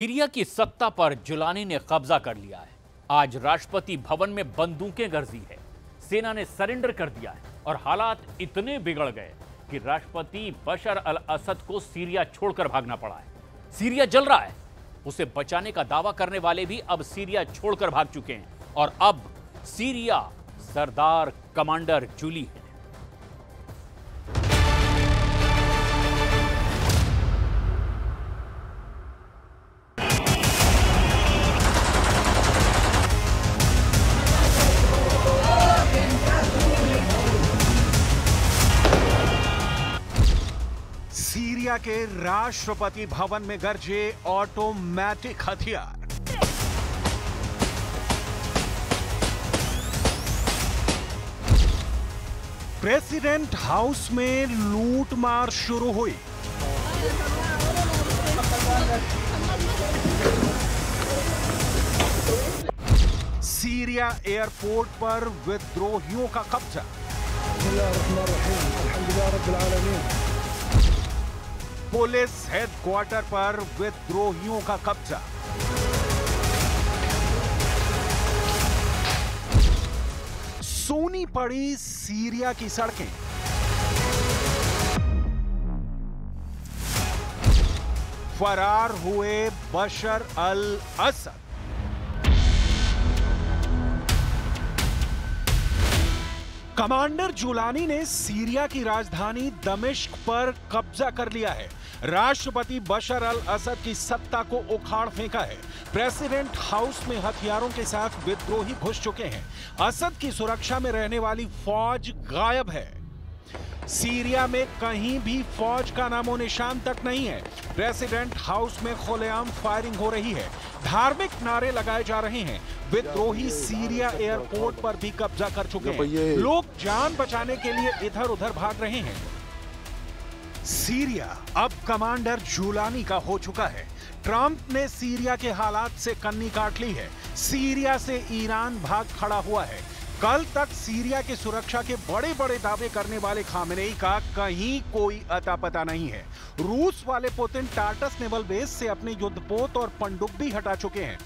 Syria की सत्ता पर जुलानी ने कब्जा कर लिया है। आज राष्ट्रपति भवन में बंदूकें गरजी है। सेना ने सरेंडर कर दिया है और हालात इतने बिगड़ गए कि राष्ट्रपति बशर अल असद को सीरिया छोड़कर भागना पड़ा है। सीरिया जल रहा है। उसे बचाने का दावा करने वाले भी अब सीरिया छोड़कर भाग चुके हैं और अब सीरिया सरदार कमांडर जूली है। सीरिया के राष्ट्रपति भवन में गरजे ऑटोमेटिक हथियार। प्रेसिडेंट हाउस में लूटमार शुरू हुई। सीरिया एयरपोर्ट पर विद्रोहियों का कब्जा। पुलिस हेडक्वार्टर पर विद्रोहियों का कब्जा। सूनी पड़ी सीरिया की सड़कें। फरार हुए बशर अल असद। कमांडर जुलानी ने सीरिया की राजधानी दमिश्क पर कब्जा कर लिया है। राष्ट्रपति बशर अल असद की सत्ता को उखाड़ फेंका है। प्रेसिडेंट हाउस में हथियारों के साथ विद्रोही घुस चुके हैं। असद की सुरक्षा में रहने वाली फौज गायब है। सीरिया में कहीं भी फौज का नामो निशान तक नहीं है। प्रेसिडेंट हाउस में खुलेआम फायरिंग हो रही है। धार्मिक नारे लगाए जा रहे हैं। विद्रोही सीरिया एयरपोर्ट पर भी कब्जा कर चुके हैं। लोग जान बचाने के लिए इधर उधर भाग रहे हैं। सीरिया अब कमांडर जुलानी का हो चुका है। ट्रंप ने सीरिया के हालात से कन्नी काट ली है। सीरिया से ईरान भाग खड़ा हुआ है। कल तक सीरिया की सुरक्षा के बड़े बड़े दावे करने वाले खामेनेई का कहीं कोई अता पता नहीं है। रूस वाले पुतिन टार्टस नेवल बेस से अपने युद्धपोत और पनडुब्बी हटा चुके हैं।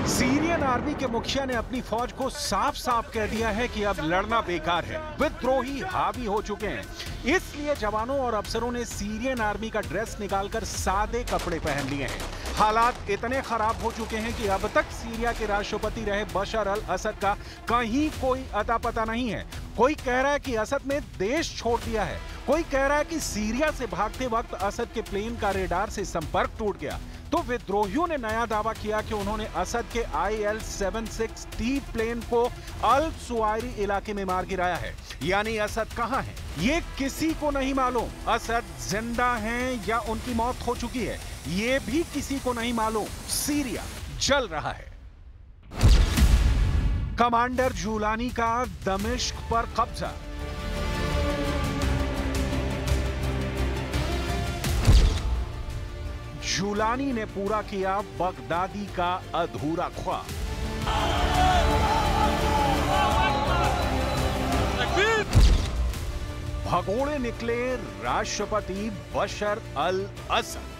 सीरियन आर्मी के मुखिया ने अपनी फौज को साफ साफ कह दिया है कि अब लड़ना बेकार है। विद्रोही हावी हो चुके हैं। इसलिए जवानों और अफसरों ने सीरियन आर्मी का ड्रेस निकालकर सादे कपड़े पहन लिए हैं। हालात इतने खराब हो चुके हैं कि अब तक सीरिया के राष्ट्रपति रहे बशर अल असद का कहीं कोई अता पता नहीं है। कोई कह रहा है कि असद ने देश छोड़ दिया है। कोई कह रहा है कि सीरिया से भागते वक्त असद के प्लेन का रेडार से संपर्क टूट गया। तो विद्रोहियों ने नया दावा किया कि उन्होंने असद के IL-76T प्लेन को अल सुवायरी इलाके में मार गिराया है। यानी असद कहां है ये किसी को नहीं मालूम। असद जिंदा हैं या उनकी मौत हो चुकी है ये भी किसी को नहीं मालूम। सीरिया जल रहा है। कमांडर जुलानी का दमिश्क पर कब्जा। जुलानी ने पूरा किया बगदादी का अधूरा ख्वाब। भगोड़े निकले राष्ट्रपति बशर अल असद।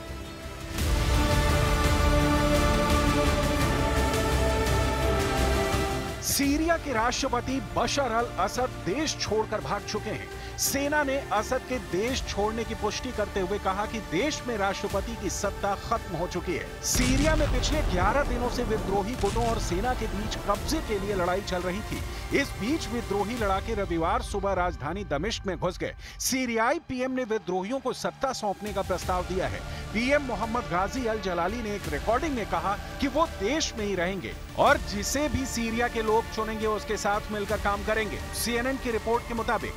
सीरिया के राष्ट्रपति बशर अल असद देश छोड़कर भाग चुके हैं। सेना ने असद के देश छोड़ने की पुष्टि करते हुए कहा कि देश में राष्ट्रपति की सत्ता खत्म हो चुकी है। सीरिया में पिछले 11 दिनों से विद्रोही गुटों और सेना के बीच कब्जे के लिए लड़ाई चल रही थी। इस बीच विद्रोही लड़ाके रविवार सुबह राजधानी दमिश्क में घुस गए। सीरियाई पीएम ने विद्रोहियों को सत्ता सौंपने का प्रस्ताव दिया है। पीएम मोहम्मद गाजी अल जलाली ने एक रिकॉर्डिंग में कहा कि वो देश में ही रहेंगे और जिसे भी सीरिया के लोग चुनेंगे उसके साथ मिलकर काम करेंगे। CNN की रिपोर्ट के मुताबिक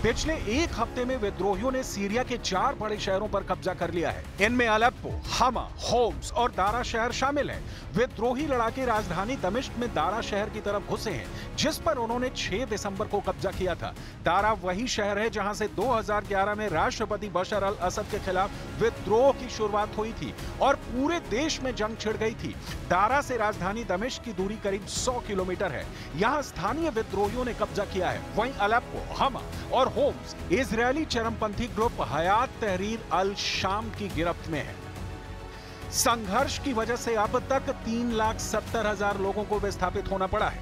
पिछले एक हफ्ते में विद्रोहियों ने सीरिया के 4 बड़े शहरों पर कब्जा कर लिया है। इनमें अलेप्पो, हमा, होम्स और दारा शहर शामिल हैं। विद्रोही लड़ाके राजधानी दमिश्क में दारा शहर की तरफ घुसे हैं, जिस पर उन्होंने 6 दिसंबर को कब्जा किया था। दारा वही शहर है जहां से 2011 में राष्ट्रपति बशर अल असद के खिलाफ विद्रोह की शुरुआत हुई थी और पूरे देश में जंग छिड़ गई थी। दारा से राजधानी दमिश्क की दूरी करीब 100 किलोमीटर है। यहाँ स्थानीय विद्रोहियों ने कब्जा किया है। वहीं अलेप्पो, हमा और होम्स इजरायली चरमपंथी ग्रुप हयात तहरीर अल शाम की गिरफ्त में है। संघर्ष की वजह से अब तक 3,70,000 लोगों को विस्थापित होना पड़ा है।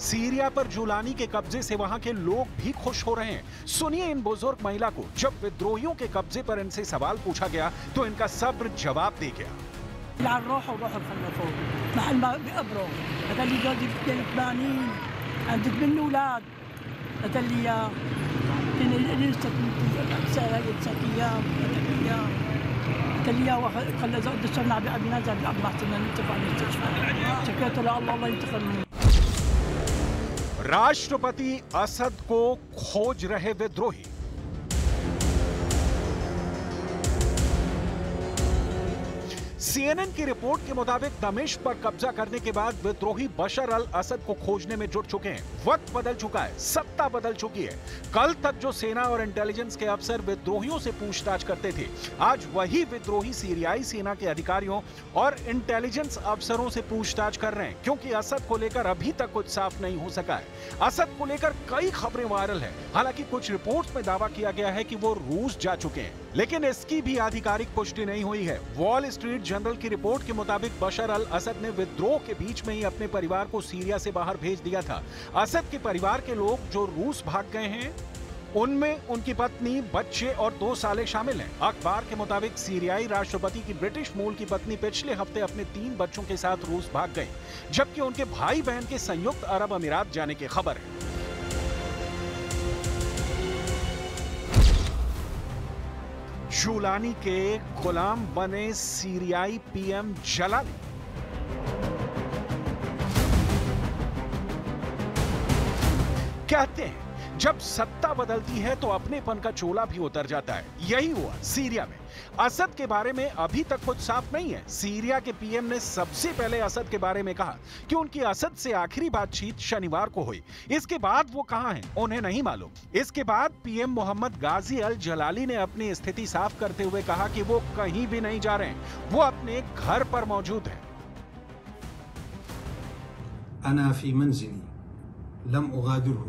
सीरिया पर जुलानी के कब्जे से वहां के लोग भी खुश हो रहे हैं। सुनिए इन बुजुर्ग महिला को, जब विद्रोहियों के कब्जे पर इनसे सवाल पूछा गया तो इनका सब्र जवाब दे गया। राष्ट्रपति असद को खोज रहे विद्रोही। CNN की रिपोर्ट के मुताबिक दमिश्क पर कब्जा करने के बाद विद्रोही बशर अल असद को खोजने में जुट चुके हैं। वक्त बदल चुका है, सत्ता बदल चुकी है। कल तक जो सेना और इंटेलिजेंस के अफसर विद्रोहियों से पूछताछ करते थे, आज वही विद्रोही सीरियाई सेना के अधिकारियों और इंटेलिजेंस अफसरों से पूछताछ कर रहे हैं, क्योंकि असद को लेकर अभी तक कुछ साफ नहीं हो सका है। असद को लेकर कई खबरें वायरल हैं। हालांकि कुछ रिपोर्ट्स में दावा किया गया है कि वो रूस जा चुके हैं, लेकिन इसकी भी आधिकारिक पुष्टि नहीं हुई है। वॉल स्ट्रीट जर्नल की रिपोर्ट के मुताबिक बशर अल असद ने विद्रोह के बीच में ही अपने परिवार को सीरिया से बाहर भेज दिया था। असद के परिवार के लोग जो रूस भाग गए हैं, उनमें उनकी पत्नी, बच्चे और 2 साले शामिल हैं। अखबार के मुताबिक सीरियाई राष्ट्रपति की ब्रिटिश मूल की पत्नी पिछले हफ्ते अपने 3 बच्चों के साथ रूस भाग गई, जबकि उनके भाई बहन के संयुक्त अरब अमीरात जाने की खबर है। जुलानी के गुलाम बने सीरियाई पीएम जलाली। कहते हैं जब सत्ता बदलती है तो अपनेपन का चोला भी उतर जाता है। यही हुआ सीरिया में। असद के बारे में अभी तक कुछ साफ नहीं है। सीरिया के पीएम ने सबसे पहले असद के बारे में कहा कि उनकी असद से आखिरी बातचीत शनिवार को हुई। इसके बाद वो कहां हैं, उन्हें नहीं मालूम। इसके बाद पीएम मोहम्मद गाजी अल जलाली ने अपनी स्थिति साफ करते हुए कहा कि वो कहीं भी नहीं जा रहे हैं, वो अपने घर पर मौजूद हैं। अना फी मंजिली लम उगादिरहु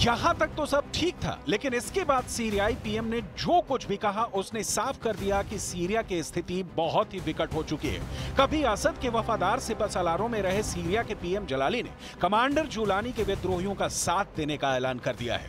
यहां तक तो सब ठीक था, लेकिन इसके बाद सीरियाई पीएम ने जो कुछ भी कहा उसने साफ कर दिया कि सीरिया की स्थिति बहुत ही विकट हो चुकी है। कभी असद के वफादार सिपहसालारों में रहे सीरिया के पीएम जलाली ने कमांडर जुलानी के विद्रोहियों का साथ देने का ऐलान कर दिया है।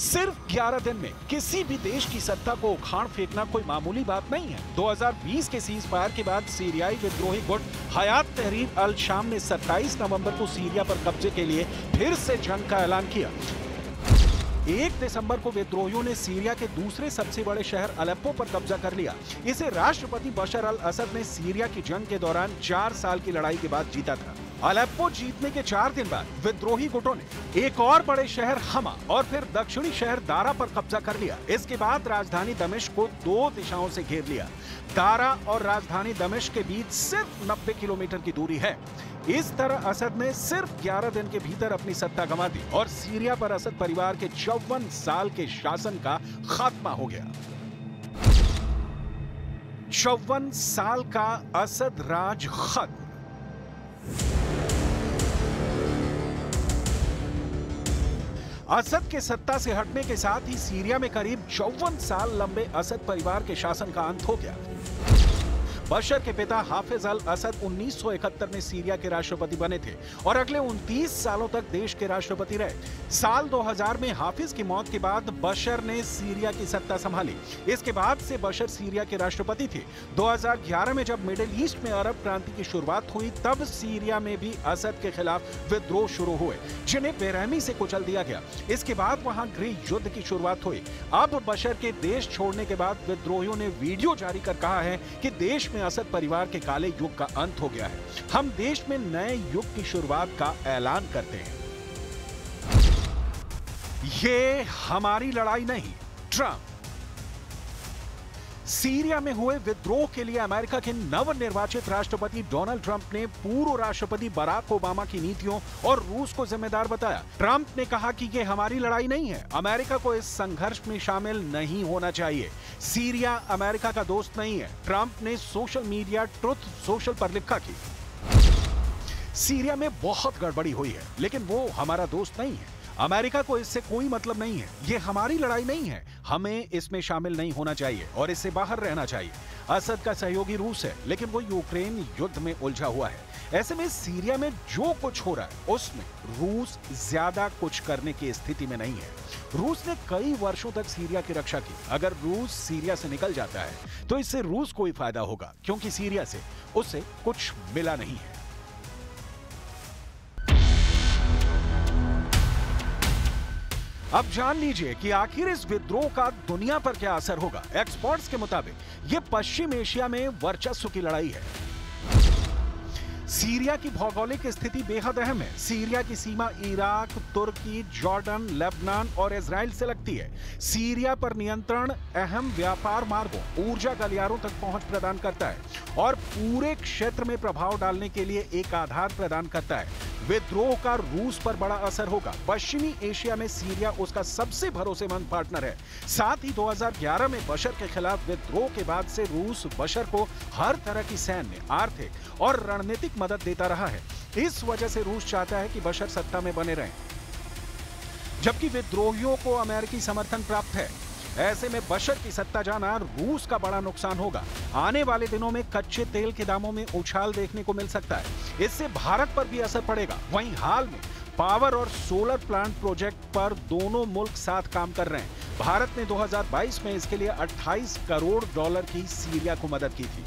सिर्फ 11 दिन में किसी भी देश की सत्ता को उखाड़ फेंकना कोई मामूली बात नहीं है। 2020 के सीज फायर के बाद सीरियाई विद्रोही गुट हयात तहरीर अल शाम ने 27 नवंबर को सीरिया पर कब्जे के लिए फिर से जंग का ऐलान किया। 1 दिसंबर को विद्रोहियों ने सीरिया के दूसरे सबसे बड़े शहर अलेप्पो पर कब्जा कर लिया। इसे राष्ट्रपति बशर अल असद ने सीरिया की जंग के दौरान 4 साल की लड़ाई के बाद जीता था। अलेप्पो जीतने के 4 दिन बाद विद्रोही गुटों ने एक और बड़े शहर हमा और फिर दक्षिणी शहर दारा पर कब्जा कर लिया। इसके बाद राजधानी दमिश्क को 2 दिशाओं से घेर लिया। दारा और राजधानी दमिश्क के बीच सिर्फ 90 किलोमीटर की दूरी है। इस तरह असद ने सिर्फ 11 दिन के भीतर अपनी सत्ता गंवा दी और सीरिया पर असद परिवार के 54 साल के शासन का खात्मा हो गया। 54 साल का असद राज खत्म। असद के सत्ता से हटने के साथ ही सीरिया में करीब 54 साल लंबे असद परिवार के शासन का अंत हो गया। बशर के पिता हाफिज अल असद 1971 में सीरिया के राष्ट्रपति बने थे और अगले 29 सालों तक देश के राष्ट्रपति रहे। साल 2000 में हाफिज की मौत के बाद बशर ने सीरिया की सत्ता संभाली। इसके बाद से बशर सीरिया के राष्ट्रपति थे। 2011 में जब मिडिल ईस्ट में अरब क्रांति की शुरुआत हुई, तब सीरिया में भी असद के खिलाफ विद्रोह शुरू हुए, जिन्हें बेरहमी से कुचल दिया गया। इसके बाद वहां गृह युद्ध की शुरुआत हुई। अब बशर के देश छोड़ने के बाद विद्रोहियों ने वीडियो जारी कर कहा है कि देश में असद परिवार के काले युग का अंत हो गया है। हम देश में नए युग की शुरुआत का ऐलान करते हैं। ये हमारी लड़ाई नहीं, ट्रंप। सीरिया में हुए विद्रोह के लिए अमेरिका के नवनिर्वाचित राष्ट्रपति डोनाल्ड ट्रंप ने पूर्व राष्ट्रपति बराक ओबामा की नीतियों और रूस को जिम्मेदार बताया। ट्रंप ने कहा कि यह हमारी लड़ाई नहीं है, अमेरिका को इस संघर्ष में शामिल नहीं होना चाहिए। सीरिया अमेरिका का दोस्त नहीं है, ट्रंप ने सोशल मीडिया ट्रुथ सोशल पर लिखा कि सीरिया में बहुत गड़बड़ी हुई है, लेकिन वो हमारा दोस्त नहीं है। अमेरिका को इससे कोई मतलब नहीं है। ये हमारी लड़ाई नहीं है, हमें इसमें शामिल नहीं होना चाहिए और इससे बाहर रहना चाहिए। असद का सहयोगी रूस है, लेकिन वो यूक्रेन युद्ध में उलझा हुआ है। ऐसे में सीरिया में जो कुछ हो रहा है उसमें रूस ज्यादा कुछ करने की स्थिति में नहीं है। रूस ने कई वर्षों तक सीरिया की रक्षा की। अगर रूस सीरिया से निकल जाता है तो इससे रूस को ही फायदा होगा, क्योंकि सीरिया से उसे कुछ मिला नहीं है। अब जान लीजिए कि आखिर इस विद्रोह का दुनिया पर क्या असर होगा। एक्सपर्ट्स के मुताबिक यह पश्चिम एशिया में वर्चस्व की लड़ाई है। सीरिया की भौगोलिक स्थिति बेहद अहम है। सीरिया की सीमा इराक, तुर्की, जॉर्डन, लेबनान और इजराइल से लगती है। सीरिया पर नियंत्रण अहम व्यापार मार्गों, ऊर्जा गलियारों तक पहुंच प्रदान करता है और पूरे क्षेत्र में प्रभाव डालने के लिए एक आधार प्रदान करता है। विद्रोह का रूस पर बड़ा असर होगा। पश्चिमी एशिया में सीरिया उसका सबसे भरोसेमंद पार्टनर है। साथ ही 2011 में बशर के खिलाफ विद्रोह के बाद से रूस बशर को हर तरह की सैन्य, आर्थिक और रणनीतिक मदद देता रहा है। इस वजह से रूस चाहता है कि बशर सत्ता में बने रहें, जबकि विद्रोहियों को अमेरिकी समर्थन प्राप्त है। ऐसे में बशर की सत्ता जाना रूस का बड़ा नुकसान होगा। आने वाले दिनों में कच्चे तेल के दामों में उछाल देखने को मिल सकता है। इससे भारत पर भी असर पड़ेगा। वहीं हाल में पावर और सोलर प्लांट प्रोजेक्ट पर दोनों मुल्क साथ काम कर रहे हैं। भारत ने 2022 में इसके लिए 28 करोड़ डॉलर की सीरिया को मदद की थी।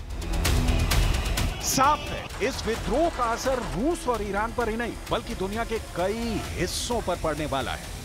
साफ है, इस विद्रोह का असर रूस और ईरान पर ही नहीं, बल्कि दुनिया के कई हिस्सों पर पड़ने वाला है।